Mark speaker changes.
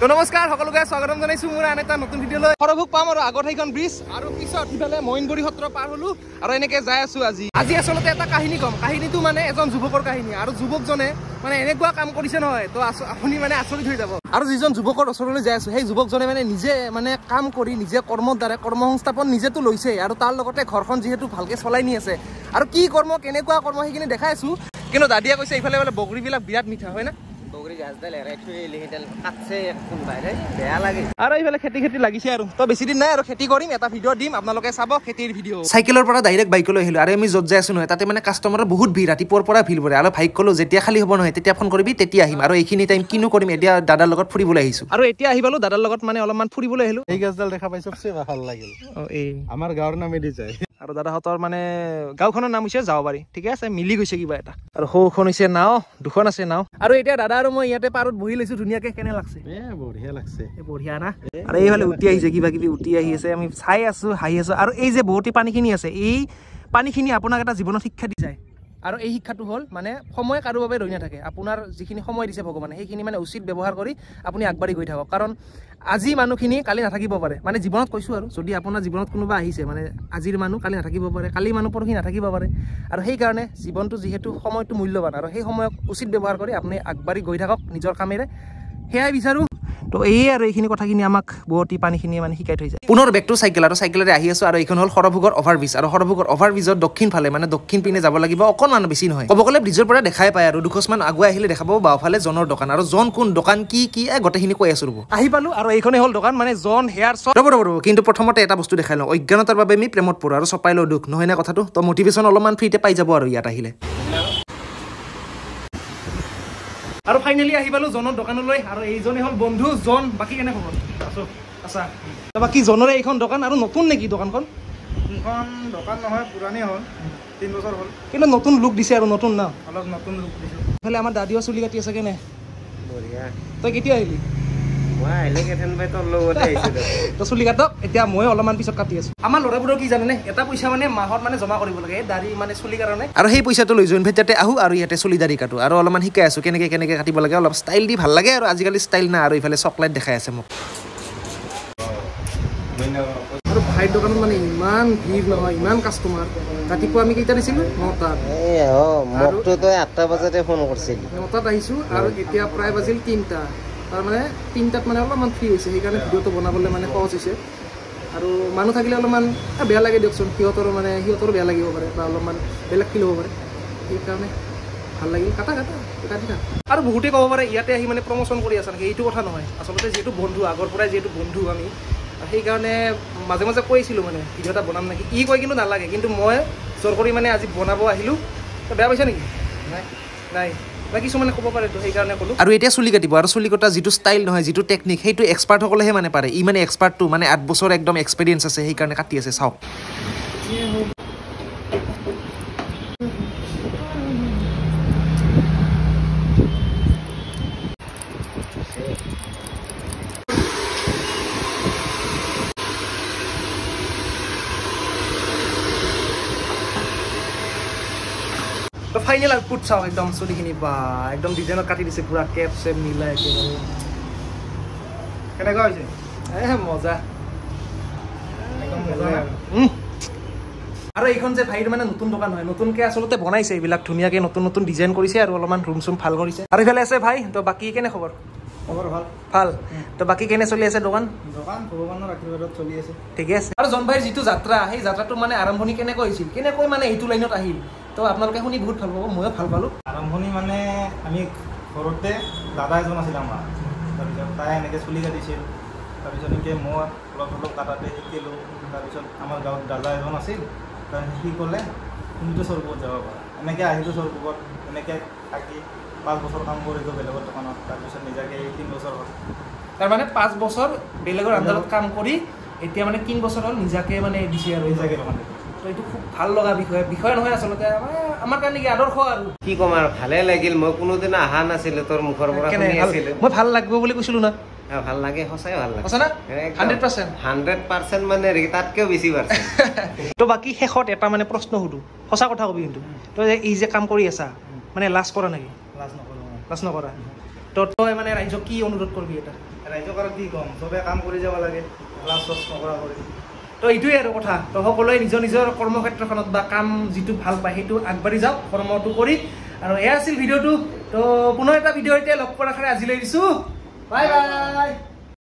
Speaker 1: তো নমস্কাৰ সকলোকে স্বাগতম জনাইছো মোৰ আন এটা নতুন ভিডিঅ' লৈ সৰভোগ পাম আৰু আগত সেইখন ব্ৰিজ আৰু পিছত ইফালে মইনবৰী সত্ৰ পাৰ হলো আৰু এনেকে যাই আছো আজি আচলতে এটা কাহিনী কম কাহিনীটো মানে এজন যুৱকৰ কাহিনী আৰু যুৱকজনে মানে এনেকুৱা কাম কৰিছে নহয় তো আপুনি মানে আচৰিত হৈ যাব আৰু যিজন যুৱকৰ ওচৰলৈ যাই আছো সেই যুৱকজনে মানে নিজে মানে কাম কৰি নিজে কৰ্মৰ দ্বাৰা কৰ্মসংস্থাপন নিজেতো লৈছে আৰু তাৰ লগতে ঘৰখন যিহেতু ভালকে চলাই নি আছে আৰু কি কৰ্ম কেনেকুৱা কৰ্ম সেইখিনি দেখাই আছো কিন্তু দাদিয়া কৈছে ইফালে বোলে বগৰীবিলাক বিৰাট মিঠা হয় না আৰু এইফালে খেতি লাগিছে আৰু তো বেছি দিন নাই আৰু খেতি কৰিম এটা ভিডিঅ' দিম আপোনালোকে চাব খেতিৰ ভিডিঅ' চাইকেলৰ পৰা ডাইৰেক্ট বাইকলৈ আহিলো আৰু আমি য'ত যাই আছো নহয় তাতে মানে কাষ্টমাৰৰ বহুত ভিৰ ৰাতিপুৱাৰ পৰা ভিৰ পৰে আৰু ভাইক ক'লো যেতিয়া খালী হ'ব নহয় তেতিয়া ফোন কৰিবি তেতিয়া আহিম আৰু এইখিনি টাইম কিনো কৰিম এতিয়া দাদাৰ লগত ফুৰিবলৈ আহিছো আৰু এতিয়া আহি পালো দাদাৰ লগত মানে অলপমান ফুৰিবলৈ আহিলো এই গছডাল দেখা পাই চবচে ভাল লাগিল এই আমাৰ গাঁৱৰ নামেদি যায় আৰু দাদাহঁতৰ মানে গাঁওখনৰ নাম হৈছে যাওবাৰী ঠিক আছে মিলি গৈছে কিবা এটা আৰু সৌখন হৈছে নাও দুখন আছে নাও আৰু এতিয়া দাদা আৰু মই ইয়াতে পাৰত বহি লৈছো ধুনীয়াকে কেনে লাগছে বঢ়িয়া লাগছে বঢ়িয়া না আৰু এইফালে উঠি আহিছে কিবা কিবি উঠি আহি আছে আমি চাই আছো হাঁহি আছো আৰু এই যে বহুতে পানীখিনি আছে এই পানীখিনি আপোনাক এটা জীৱনত শিক্ষা দি যায় আৰু এই শিক্ষাটো হ'ল মানে সময় কাৰো বাবে ৰৈ নাথাকে আপোনাৰ যিখিনি সময় দিছে ভগৱানে সেইখিনি মানে উচিত ব্যৱহাৰ কৰি আপুনি আগবাঢ়ি গৈ থাকক কাৰণ আজি মানুহখিনি কালি নাথাকিব পাৰে মানে জীৱনত কৈছো আৰু যদি আপোনাৰ জীৱনত কোনোবা আহিছে মানে আজিৰ মানুহ কালি নাথাকিব পাৰে কালি মানুহ পৰহি নাথাকিব পাৰে আৰু সেইকাৰণে জীৱনটো যিহেতু সময়টো মূল্যৱান আৰু সেই সময়ক উচিত ব্যৱহাৰ কৰি আপুনি আগবাঢ়ি গৈ থাকক নিজৰ কামেৰে সেয়াই বিচাৰো তো এই আৰু এইখিনি কথাখিনি আমাক বহুতি পানীখিনি মানে শিকাই থৈ যায় পুনৰ বেক টু চাইকেল আৰু চাইকেলেৰে আহি আছো আৰু এইখন হ'ল সৰভোগৰ অভাৰব্ৰিজ আৰু সৰভোগৰ অভাৰব্ৰিজৰ দক্ষিণ ফালে মানে দক্ষিণ পিনে যাব লাগিব অকণমান বেছি নহয় ক'ব গ'লে ব্ৰিজৰ পৰা দেখাই পায় আৰু দুখোজমান আগুৱাই আহিলে দেখা পাব বাওঁফালে জনৰ দোকান আৰু জন কোন দোকান কি গোটেইখিনি কৈ আছো ৰ'ব আহি পালো আৰু এইখনে হ'ল দোকান মানে জন হেয়াৰ শ্বপ ৰ'ব কিন্তু প্ৰথমতে এটা বস্তু দেখাই লওঁ অজ্ঞানতাৰ বাবে আমি প্ৰেমত পৰো আৰু চপাই লওঁ দুখ নহয় নে কথাটো তো মটিভেশ্যন অলপমান ফ্ৰীতে পাই যাব আৰু ইয়াত আহিলে আৰু ফাইনেলি আহি পালো জনৰ দোকানলৈ আৰু এইজনে হ'ল বন্ধু জন বাকী কেনে খবৰ আচ্ছা বাকী জনৰে এইখন দোকান আৰু নতুন নেকি দোকানখন
Speaker 2: এখন দোকান নহয় পুৰণি হ'ল 3 বছৰ হ'ল
Speaker 1: কিন্তু নতুন লুক দিছে আৰু নতুন না
Speaker 2: অলপ নতুন লুক দিছে
Speaker 1: ইফালে আমাৰ দাদিও চুলি কাটি আছে কেনে
Speaker 2: বঢ়িয়া
Speaker 1: তই কেতিয়া আহিলি
Speaker 2: মই আহিলে কেথেন বাই তোৰ লগতে আহিছিলোঁ
Speaker 1: তো চুলি কাটক এতিয়া মই অলপমান পিছত কাটি আছো আমাৰ ল'ৰাবোৰৰ কি জানেনে এটা পইচা মানে মাহত মানে জমা কৰিব লাগে দাড়ি মানে চুলি কাৰণে আৰু সেই পইচাটো লৈ জইন ভেটিয়াতে আহো আৰু ইয়াতে চুলি দাড়ি কাটো আৰু অলপমান শিকাই আছো কেনেকে কাটিব লাগে অলপ ষ্টাইল দি ভাল লাগে আৰু আজিকালি ষ্টাইল না আৰু ইফালে চকলেট দেখাই আছে মোক আৰু ভাইৰ দোকানত মানে ইমান ভিৰ নহয় ইমান কাষ্টমাৰ ৰাতিপুৱা আমি কেইটা দিছিলোঁ 9টাত
Speaker 2: মোকতো তই 8টা বজাতে ফোন কৰিছিলি
Speaker 1: 9টাত আহিছোঁ আৰু এতিয়া প্ৰায় বাজিল 3টা তাৰমানে 3টাত মানে অলপমান ফ্ৰী হৈছে সেইকাৰণে ভিডিঅ'টো বনাবলৈ মানে সহজ হৈছে আৰু মানুহ থাকিলে অলপমান বেয়া লাগে দিয়কচোন সিহঁতৰো বেয়া লাগিব পাৰে বা অলপমান বেলেগ ফিল হ'ব পাৰে সেইকাৰণে ভাল লাগিল কাটি থাক আৰু বহুতে ক'ব পাৰে ইয়াতে আহি মানে প্ৰমোশ্যন কৰি আছে নেকি এইটো কথা নহয় আচলতে যিহেতু বন্ধু আগৰ পৰাই যিহেতু বন্ধু আমি সেইকাৰণে মাজে মাজে কৈছিলোঁ মানে ভিডিঅ' এটা বনাম নেকি কৈ কিন্তু নালাগে কিন্তু মই জোৰ কৰি মানে আজি বনাব আহিলোঁ বেয়া পাইছা নেকি নাই কিছুমানে ক'ব পাৰে তো সেইকাৰণে ক'লোঁ আৰু এতিয়া চুলি কাটিব আৰু চুলি কটা যিটো ষ্টাইল নহয় যিটো টেকনিক সেইটো এক্সপাৰ্টসকলেহে মানে পাৰে ই মানে এক্সপাৰ্টটো মানে 8 বছৰ একদম এক্সপিৰিয়েঞ্চ আছে সেইকাৰণে কাটি আছে চাওক তো ফাইনেল আউটপুট চাওঁ একদম চুলিখিনি বা একদম ডিজাইনত কাটি দিছে পুৰা কেপ চেপ মিলাই একেবাৰে
Speaker 2: কেনেকুৱা হৈছে
Speaker 1: মজা আৰু এইখন যে ভাইৰ মানে নতুন দোকান হয় নতুনকে আচলতে বনাইছে এইবিলাক ধুনীয়াকে নতুন ডিজাইন কৰিছে আৰু অলপমান ৰুম চুম ভাল কৰিছে আৰু ইফালে আছে ভাই তো বাকী কেনে খবৰ ভাল তো বাকী কেনে চলি আছে দোকান
Speaker 2: ভগৱানৰ আশীৰ্বাদত চলি আছে
Speaker 1: ঠিকে আছে আৰু জন ভাইৰ যিটো যাত্ৰা সেই যাত্ৰাটো মানে আৰম্ভণি কেনেকৈ হৈছিল কেনেকৈ মানে এইটো লাইনত আহিল তো আপোনালোকে শুনি বহুত ভাল পাব ময়ো ভাল পালোঁ
Speaker 2: আৰম্ভণি মানে আমি ঘৰতে দাদা এজন আছিল আমাৰ তাৰপিছত তাই এনেকৈ চুলি কাটিছিল তাৰপিছত এনেকৈ মই অলপ কাটাতে শিকিলোঁ তাৰপিছত আমাৰ গাঁৱত দাদা এজন আছিল সি ক'লে তুমিতো স্বৰূপত যাব পাৰা এনেকৈ আহিলোঁ স্বৰূপত এনেকৈ থাকি 5 বছৰ কাম কৰিলোঁ বেলেগৰ দোকানত তাৰপিছত নিজাকৈ 3 বছৰ হ'ল
Speaker 1: তাৰমানে 5 বছৰ বেলেগৰ আণ্ডাৰত কাম কৰি এতিয়া মানে 3 বছৰ হ'ল নিজাকৈ মানে দিছে আৰু
Speaker 2: নিজাকৈ দোকান
Speaker 1: তো এইটো খুব ভাল লগা বিষয় নহয় আচলতে আমাৰ কাৰণে কি আদৰ্শ আৰু
Speaker 3: কি ক'ম আৰু ভালে লাগিল মই কোনোদিন অহা নাছিলোঁ তোৰ মুখৰ পৰা শুনি আছিলোঁ
Speaker 1: মই ভাল লাগিব বুলি কৈছিলোঁ না
Speaker 3: ভাল লাগে সঁচাই ভাল লাগে
Speaker 1: সঁচা না
Speaker 3: 100% মানে তাতকেও বেছি পাৰ্চেণ্ট
Speaker 1: তো বাকী শেষত এটা মানে প্ৰশ্ন সুধো সঁচা কথা কবি কিন্তু তই এই যে কাম কৰি আছা মানে লাজ কৰা নেকি
Speaker 2: লাজ নকৰোঁ
Speaker 1: লাজ নকৰা তো তই মানে ৰাইজক কি অনুৰোধ কৰিবি এটা
Speaker 2: ৰাইজক আৰু কি ক'ম চবে কাম কৰি যাব লাগে লাজ চচ নকৰা কৰি
Speaker 1: তো এইটোৱে আৰু কথা তো সকলোৱে নিজৰ নিজৰ কৰ্মক্ষেত্ৰখনত বা কাম যিটো ভাল পায় সেইটো আগবাঢ়ি যাওক কৰ্মটো কৰি আৰু এয়া আছিল ভিডিঅ'টো তো পুনৰ এটা ভিডিঅ' এতিয়া লগ কৰাৰ কাৰণে আজিলৈ দিছোঁ বাই বাই